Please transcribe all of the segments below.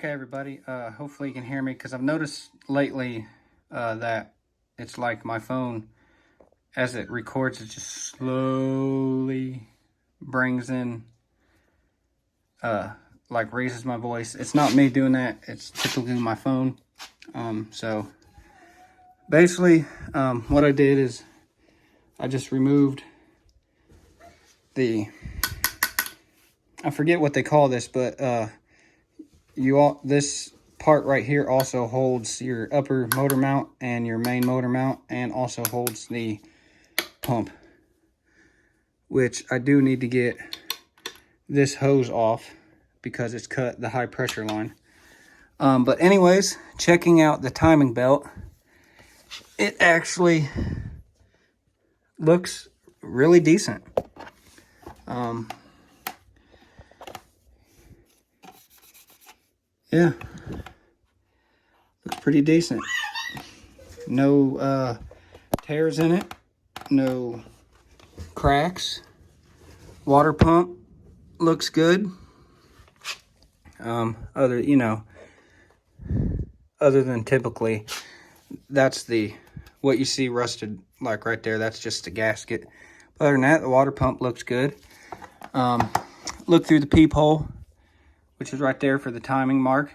Okay, everybody, hopefully you can hear me, because I've noticed lately that it's like my phone, as it records, it just slowly brings in, like raises my voice. It's not me doing that, it's typically my phone. So basically, what I did is I just removed I forget what they call this, but this part right here also holds your upper motor mount and your main motor mount, and also holds the pump, which I do need to get this hose off because it's cut the high pressure line. But anyways, checking out the timing belt, it actually looks really decent. Yeah, looks pretty decent. No tears in it, no cracks. Water pump looks good. Other than typically, that's what you see rusted like right there, that's just the gasket. But other than that, the water pump looks good. Look through the peephole, which is right there for the timing mark,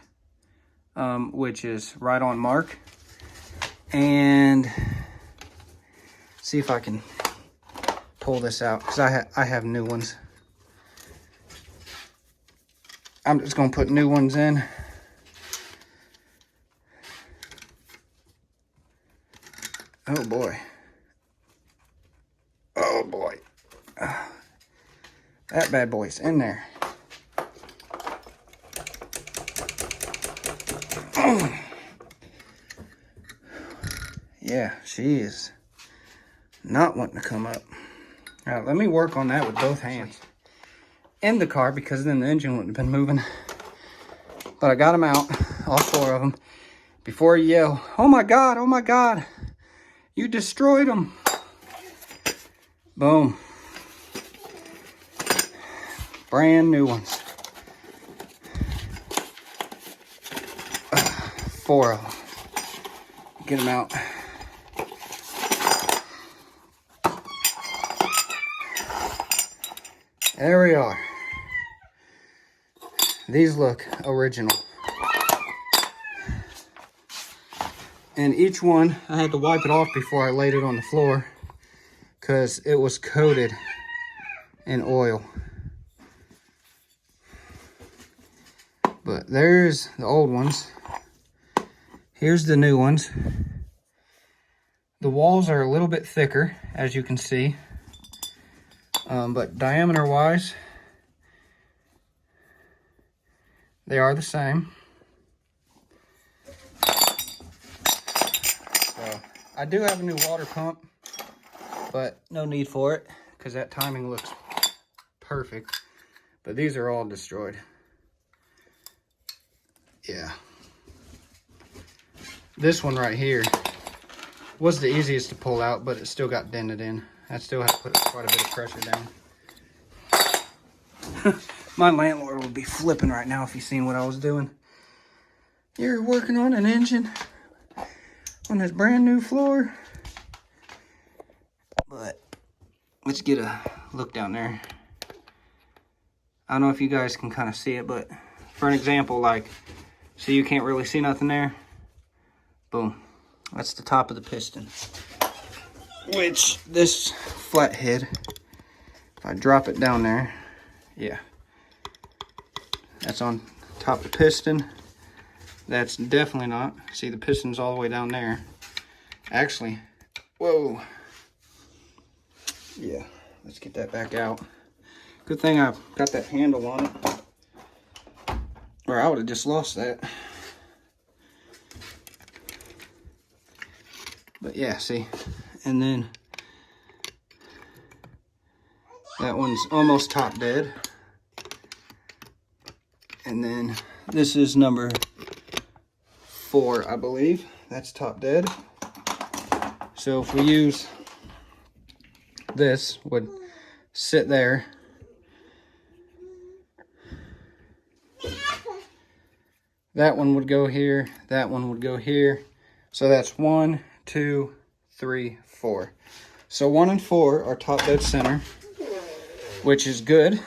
which is right on mark. And see if I can pull this out, because I have new ones. I'm just gonna put new ones in. Oh boy. Oh boy. That bad boy's in there. Yeah, she is not wanting to come up. All right, let me work on that with both hands in the car, because then the engine wouldn't have been moving. But I got them out, all 4 of them, before you yell, oh my God, you destroyed them. Boom. Brand new ones. 4 of them. Get them out. There we are. These look original. And each one, I had to wipe it off before I laid it on the floor, because it was coated in oil. But there's the old ones. Here's the new ones. The walls are a little bit thicker, as you can see. But diameter-wise, they are the same. So, I do have a new water pump, but no need for it, because that timing looks perfect. But these are all destroyed. Yeah. This one right here was the easiest to pull out, but it still got dented in. I still have to put quite a bit of pressure down. My landlord would be flipping right now if he seen what I was doing. You're working on an engine on this brand new floor. But let's get a look down there. I don't know if you guys can kind of see it, but for an example, like, see, you can't really see nothing there. Boom. That's the top of the piston. Which, this flathead, if I drop it down there, yeah, that's on top of the piston. That's definitely not. See, the piston's all the way down there. Actually, whoa. Yeah, let's get that back out. Good thing I've got that handle on it, or I would have just lost that. But yeah, see, and then that one's almost top dead. And then this is number 4, I believe. That's top dead. So if we use this, would sit there. That one would go here. That one would go here. So that's 1, 2, 3, 4. So 1 and 4 are top dead center, which is good,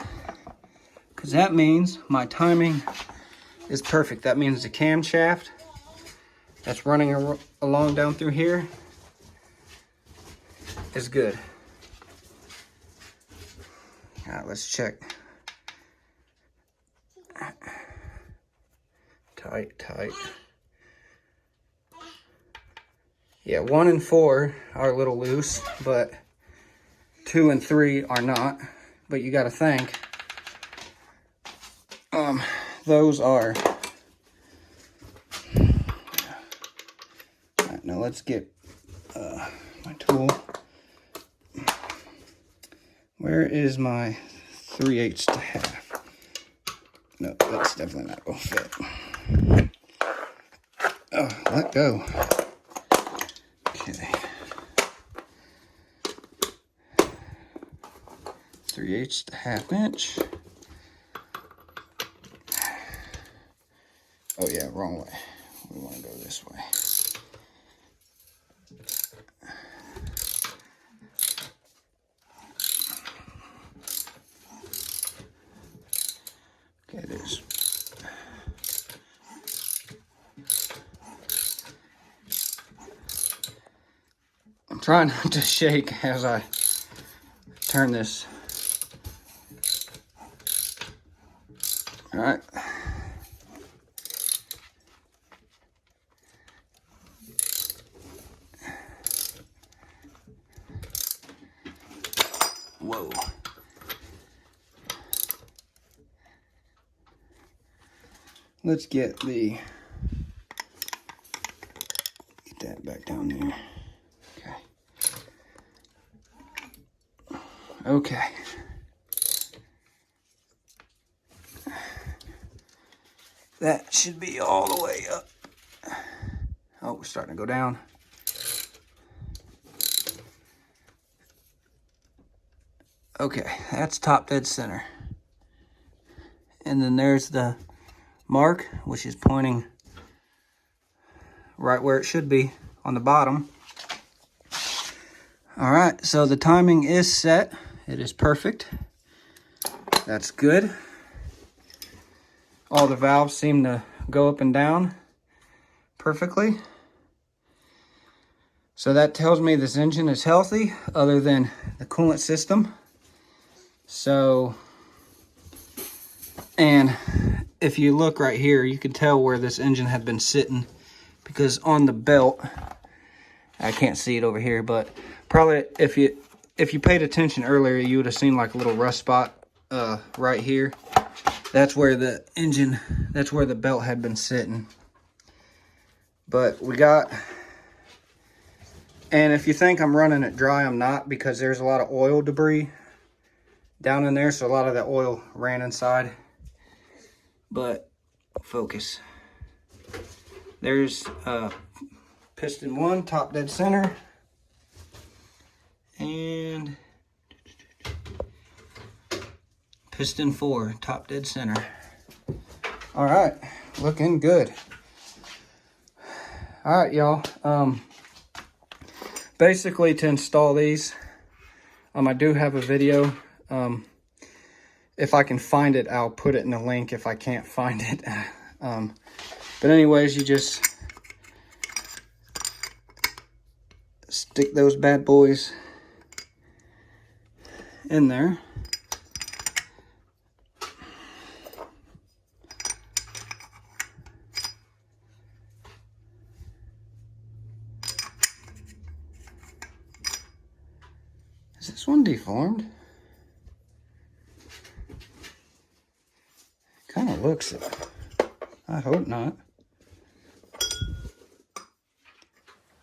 because that means my timing is perfect. That means the camshaft that's running along down through here is good. All right, let's check. Tight, tight. Yeah, 1 and 4 are a little loose, but 2 and 3 are not. But you got to think, those are. All right, now let's get my tool. Where is my 3/8 to half? No, that's definitely not gonna fit. Oh, let go. Okay. 3/8 to half inch. Oh yeah, wrong way. We want to go this way. Okay, there's. I'm trying not to shake as I turn this. All right. Whoa. Let's get that back down there. Okay. Okay. That should be all the way up. Oh, we're starting to go down. Okay, that's top dead center. And then there's the mark, which is pointing right where it should be on the bottom. All right, so the timing is set. It is perfect. That's good. All the valves seem to go up and down perfectly. So that tells me this engine is healthy, other than the coolant system. So, and if you look right here, you can tell where this engine had been sitting, because on the belt, I can't see it over here, but probably if you paid attention earlier, you would have seen like a little rust spot right here. That's where the engine, that's where the belt had been sitting. But we got, and if you think I'm running it dry, I'm not, because there's a lot of oil debris down in there, so a lot of the oil ran inside. But focus. There's piston 1, top dead center, and piston 4, top dead center. All right, looking good. All right, y'all. Basically, to install these, I do have a video. If I can find it, I'll put it in the link if I can't find it. But anyways, you just stick those bad boys in there. Is this one deformed? Kind of looks it. I hope not.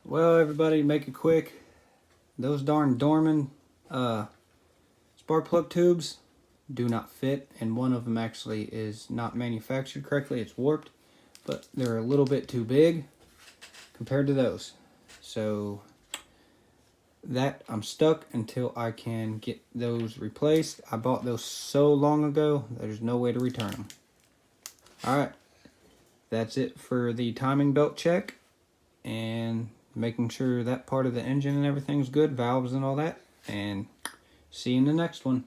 Well, everybody, make it quick. Those darn Dorman spark plug tubes do not fit, and one of them actually is not manufactured correctly. It's warped, but they're a little bit too big compared to those. So that I'm stuck until I can get those replaced. I bought those so long ago, there's no way to return them. All right. that's it for the timing belt check and making sure that part of the engine and everything's good, valves and all that. And see you in the next one.